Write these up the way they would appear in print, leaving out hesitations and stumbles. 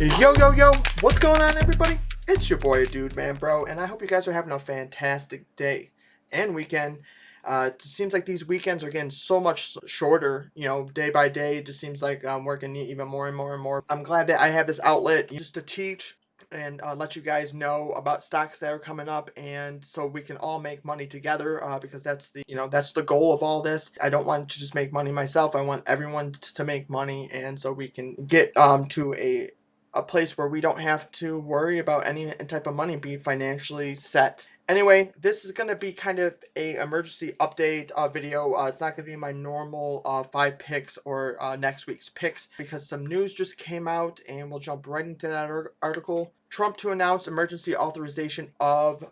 Yo, yo, yo, what's going on, everybody? It's your boy, aDudemanbro, and I hope you guys are having a fantastic day and weekend. It seems like these weekends are getting so much shorter, day by day. It just seems like I'm working even more and more and more. I'm glad that I have this outlet just to teach and let you guys know about stocks that are coming up, and so we can all make money together, because that's the goal of all this. I don't want to just make money myself. I want everyone to make money, and so we can get to a place where we don't have to worry about any type of money, be financially set. Anyway, this is going to be kind of a emergency update video. It's not going to be my normal 5 picks or next week's picks, because some news just came out, and we'll jump right into that article. Trump to announce emergency authorization of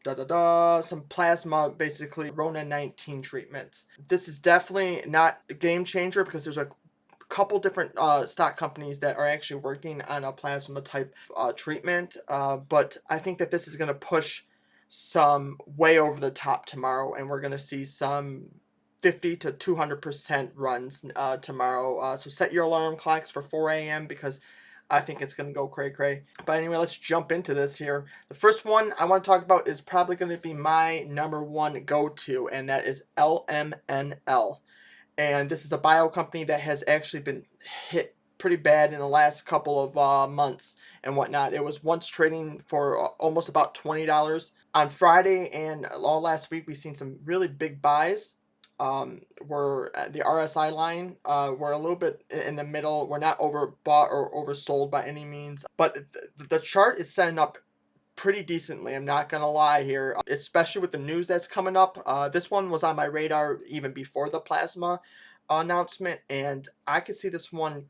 some plasma, basically Rona-19 treatments. This is definitely not a game changer, because there's a couple different stock companies that are actually working on a plasma type treatment, but I think that this is going to push some way over the top tomorrow, and we're going to see some 50 to 200% runs tomorrow. So set your alarm clocks for 4 a.m. because I think it's going to go cray-cray. But anyway, let's jump into this here. The first one I want to talk about is probably going to be my number one go-to, and that is LMNL. And this is a bio company that has actually been hit pretty bad in the last couple of months and whatnot. It was once trading for almost about $20 on Friday, and all last week we've seen some really big buys. Where the RSI line, we're a little bit in the middle. We're not overbought or oversold by any means, but the chart is setting up pretty decently. I'm not gonna lie here, especially with the news that's coming up. This one was on my radar even before the plasma announcement, and I could see this one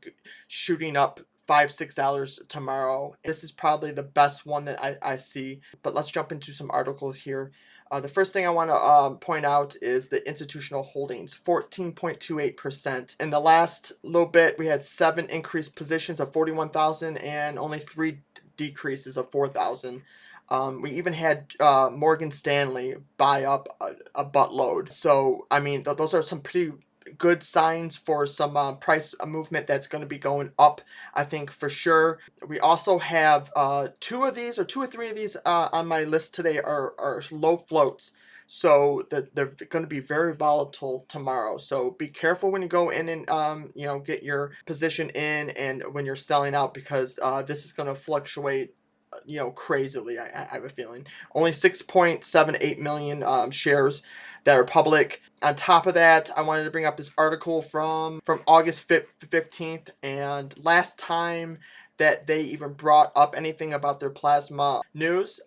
shooting up $5-6 tomorrow. This is probably the best one that I see. But let's jump into some articles here. The first thing I want to point out is the institutional holdings, 14.28%. In the last little bit, we had 7 increased positions of 41,000 and only 3 decreases of 4,000. We even had Morgan Stanley buy up a buttload. So, I mean, those are some pretty good signs for some price movement that's going to be going up, I think, for sure. We also have 2 or 3 of these on my list today are low floats. So they're going to be very volatile tomorrow. So be careful when you go in and get your position in, and when you're selling out, because this is going to fluctuate crazily. I have a feeling. Only 6.78 million shares that are public. On top of that, I wanted to bring up this article from August 15th, and last time that they even brought up anything about their plasma news,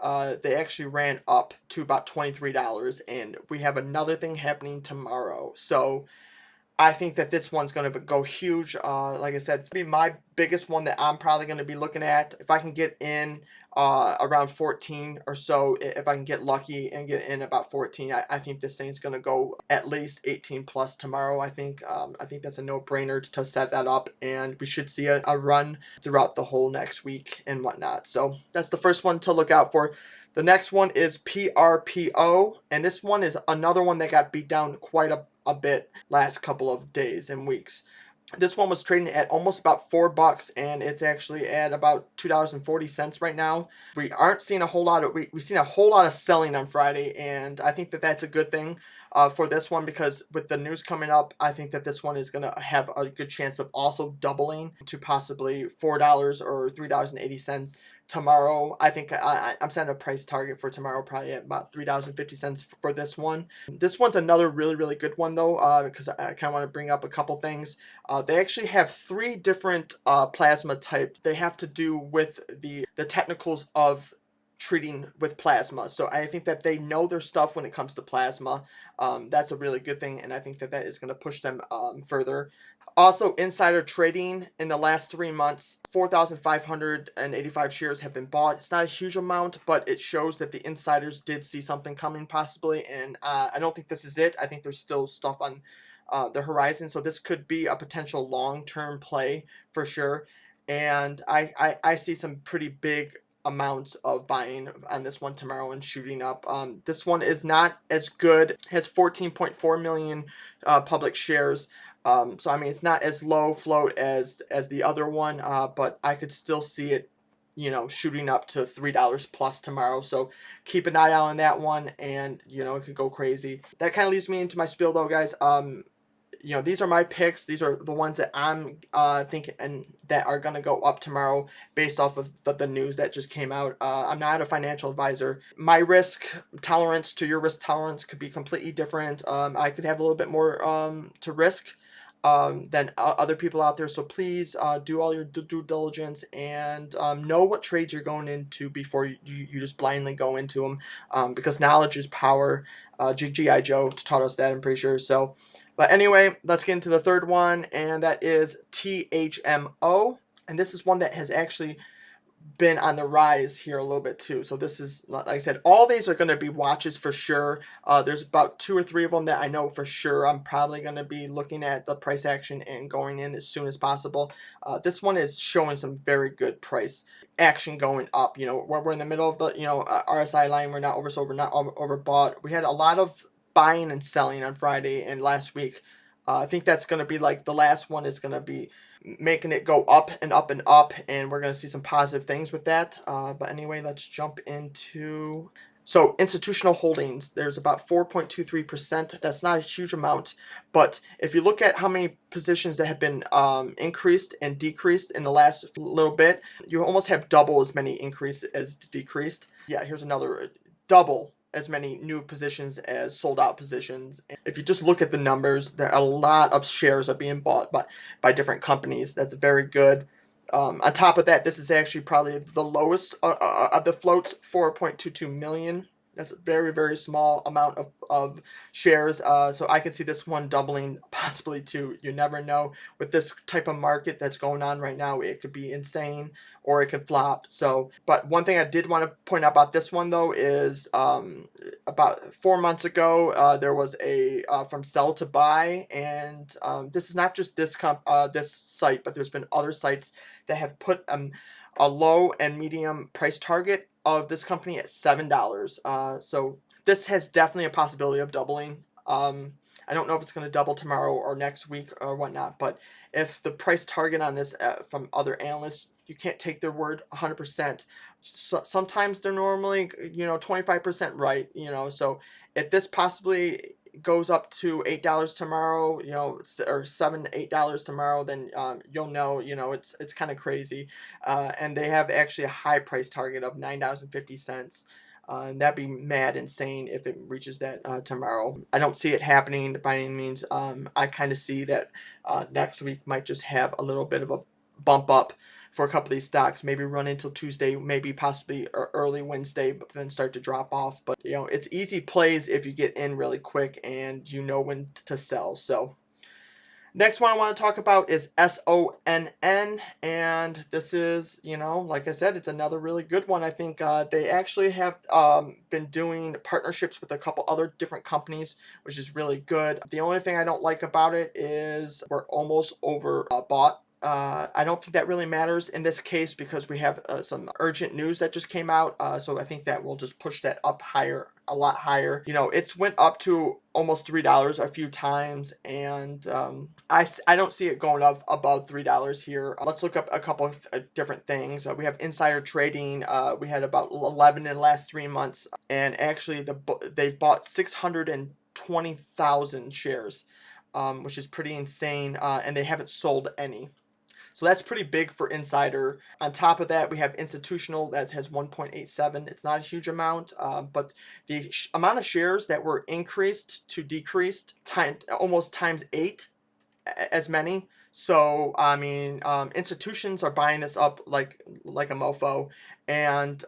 they actually ran up to about $23, and we have another thing happening tomorrow. So I think that this one's going to go huge. Like I said, be my biggest one that I'm probably going to be looking at. If I can get in around 14 or so, if I can get lucky and get in about 14, I think this thing's going to go at least 18 plus tomorrow. I think that's a no-brainer to set that up, and we should see a run throughout the whole next week and whatnot. So that's the first one to look out for. The next one is PRPO, and this one is another one that got beat down quite a bit last couple of days and weeks. This one was trading at almost about $4, and it's actually at about $2.40 right now. We aren't seeing a whole lot of we've seen a whole lot of selling on Friday, and I think that that's a good thing for this one, because with the news coming up, I think that this one is going to have a good chance of also doubling to possibly $4 or $3.80 tomorrow. I think I'm setting a price target for tomorrow probably at about $3.50 for this one. This one's another really good one though, because I kind of want to bring up a couple things. They actually have 3 different plasma type. They have to do with the technicals of treating with plasma. So I think that they know their stuff when it comes to plasma. That's a really good thing, and I think that is going to push them further. Also, insider trading in the last 3 months, 4,585 shares have been bought. It's not a huge amount, but it shows that the insiders did see something coming possibly, and I don't think this is it. I think there's still stuff on the horizon, so this could be a potential long-term play for sure. And I see some pretty big amounts of buying on this one tomorrow and shooting up. This one is not as good. It has 14.4 million public shares. So I mean, it's not as low float as the other one, but I could still see it, shooting up to $3 plus tomorrow. So keep an eye out on that one, and it could go crazy. That kind of leads me into my spiel, though, guys. These are my picks. These are the ones that I'm thinking and that are gonna go up tomorrow based off of the news that just came out. I'm not a financial advisor. My risk tolerance to your risk tolerance could be completely different. I could have a little bit more to risk than other people out there. So please do all your due diligence and know what trades you're going into before you just blindly go into them, because knowledge is power. G.I. Joe taught us that, I'm pretty sure. So, but anyway, let's get into the third one, and that is THMO. And this is one that has actually been on the rise here a little bit too. So this is, like I said, all these are going to be watches for sure. There's about 2 or 3 of them that I know for sure I'm probably going to be looking at the price action and going in as soon as possible. This one is showing some very good price action going up. We're in the middle of the RSI line. We're not oversold, we're not overbought. We had a lot of buying and selling on Friday and last week. I think that's going to be like the last one is going to be making it go up and up and up, and we're going to see some positive things with that. But anyway, let's jump into... So institutional holdings, there's about 4.23%. That's not a huge amount, but if you look at how many positions that have been increased and decreased in the last little bit, you almost have double as many increased as decreased. Yeah, here's another double as many new positions as sold out positions. If you just look at the numbers, there are a lot of shares are being bought by different companies. That's very good. On top of that, this is actually probably the lowest of the floats, 4.22 million. That's a very, very small amount of shares. So I can see this one doubling, possibly too. You never know. With this type of market that's going on right now, it could be insane or it could flop. So, but one thing I did want to point out about this one, though, is about 4 months ago, there was a from sell to buy. And this is not just this site, but there's been other sites that have put a low and medium price target of this company at $7. So this has definitely a possibility of doubling. I don't know if it's going to double tomorrow or next week or whatnot, but if the price target on this from other analysts, you can't take their word 100%. So, sometimes they're normally 25% right. So if this possibly goes up to $8 tomorrow, or $7 to $8 tomorrow, then you'll know, it's kind of crazy. And they have actually a high price target of $9.50. And that'd be mad insane if it reaches that tomorrow. I don't see it happening by any means. I kind of see that next week might just have a little bit of a bump up for a couple of these stocks, maybe run until Tuesday, maybe possibly early Wednesday, but then start to drop off. But it's easy plays if you get in really quick and you know when to sell. So next one I want to talk about is SONN, and this is, like I said, it's another really good one. I think they actually have been doing partnerships with a couple other different companies, which is really good. The only thing I don't like about it is we're almost overbought. I don't think that really matters in this case because we have some urgent news that just came out. So I think that will just push that up higher, a lot higher. It's went up to almost $3 a few times, and I don't see it going up above $3 here. Let's look up a couple of different things. We have insider trading. We had about 11 in the last 3 months, and actually they've bought 620,000 shares, which is pretty insane, and they haven't sold any. So that's pretty big for insider. On top of that, we have institutional that has 1.87. It's not a huge amount, but the amount of shares that were increased to decreased almost times 8 as many. So I mean, institutions are buying this up like a mofo, and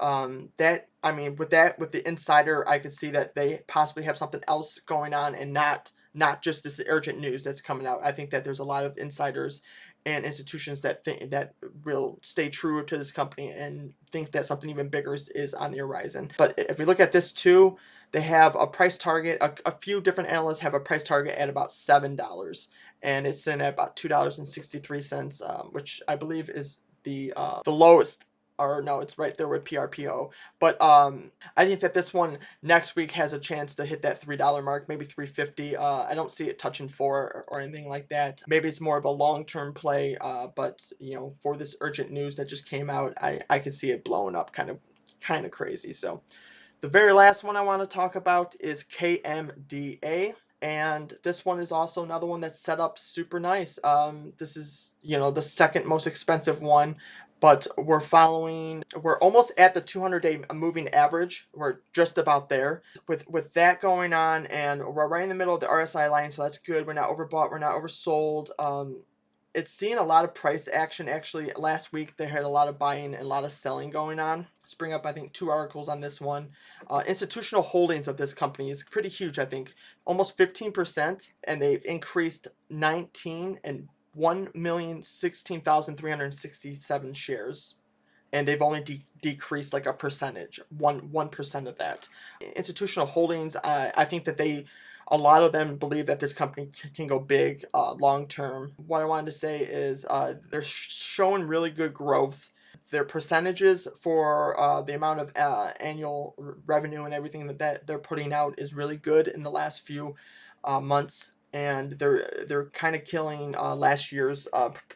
that, I mean, with the insider, I could see that they possibly have something else going on and not just this urgent news that's coming out. I think that there's a lot of insiders and institutions that think that will stay true to this company and think that something even bigger is on the horizon. But if we look at this too, they have a price target. A few different analysts have a price target at about $7, and it's in at about $2.63, which I believe is the lowest or no, it's right there with PRPO. But I think that this one next week has a chance to hit that $3 mark, maybe 3.50. I don't see it touching 4 or anything like that. Maybe it's more of a long-term play, but you know, for this urgent news that just came out, I can see it blowing up kind of crazy. So the very last one I want to talk about is KMDA. And this one is also another one that's set up super nice. This is, you know, the second most expensive one, but we're almost at the 200-day moving average. We're just about there. With that going on, and we're right in the middle of the RSI line, so that's good. We're not overbought, we're not oversold. It's seen a lot of price action. Actually, last week they had a lot of buying and a lot of selling going on. Let's bring up, I think, 2 articles on this one. Institutional holdings of this company is pretty huge, I think, almost 15%, and they've increased 19 and 1,016,367 shares, and they've only decreased like a percentage, 1% of that. Institutional holdings, I think that a lot of them believe that this company can go big long term. What I wanted to say is they're showing really good growth. Their percentages for the amount of annual revenue and everything that they're putting out is really good in the last few months, and they're kind of killing last year's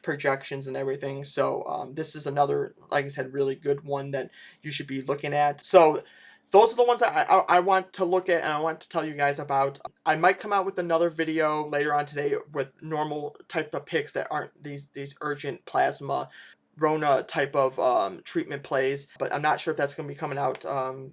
projections and everything. So this is another, like I said, really good one that you should be looking at. So those are the ones that I want to look at and I want to tell you guys about. I might come out with another video later on today with normal type of picks that aren't these urgent plasma Rona type of treatment plays, but I'm not sure if that's going to be coming out.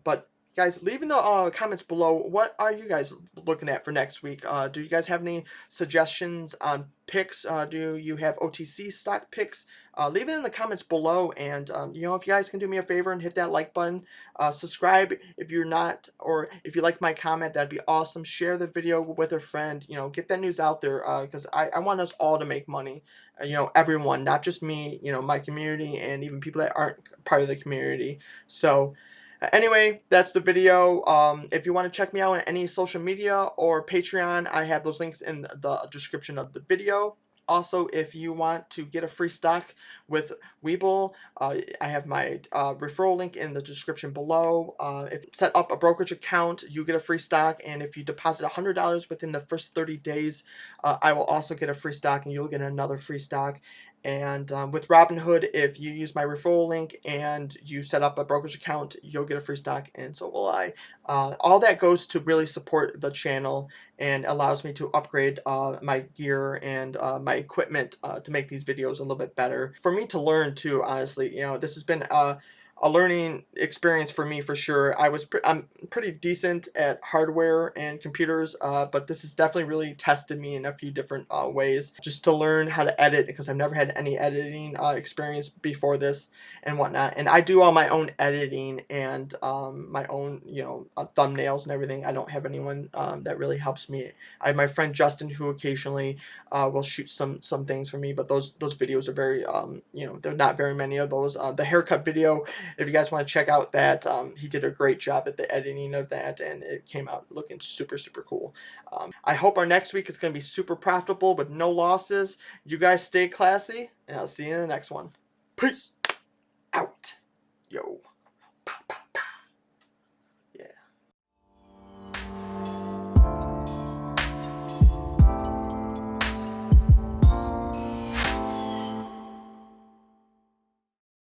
But guys, leave in the comments below, what are you guys looking at for next week? Do you guys have any suggestions on picks? Do you have OTC stock picks? Leave it in the comments below, and you know, if you guys can do me a favor and hit that like button, subscribe if you're not, or if you like my comment, that'd be awesome. Share the video with a friend, you know, get that news out there, because I want us all to make money. You know, everyone, not just me, you know, my community, and even people that aren't part of the community. So anyway, that's the video. If you want to check me out on any social media or Patreon, I have those links in the description of the video. Also, if you want to get a free stock with Webull, I have my referral link in the description below. If you set up a brokerage account, you get a free stock, and if you deposit $100 within the first 30 days, I will also get a free stock, and you'll get another free stock. And with Robinhood, if you use my referral link and you set up a brokerage account, you'll get a free stock, and so will I. All that goes to really support the channel and allows me to upgrade my gear and my equipment to make these videos a little bit better. For me to learn too, honestly, you know, this has been a learning experience for me for sure. I'm pretty decent at hardware and computers, but this has definitely really tested me in a few different ways, just to learn how to edit, because I've never had any editing experience before this and whatnot. And I do all my own editing and my own, you know, thumbnails and everything. I don't have anyone that really helps me. I have my friend Justin, who occasionally will shoot some things for me, but those videos are very you know, there are not very many of those. The haircut video, if you guys want to check out that, he did a great job at the editing of that, and it came out looking super cool. I hope our next week is going to be super profitable with no losses. You guys stay classy, and I'll see you in the next one. Peace out. Yo.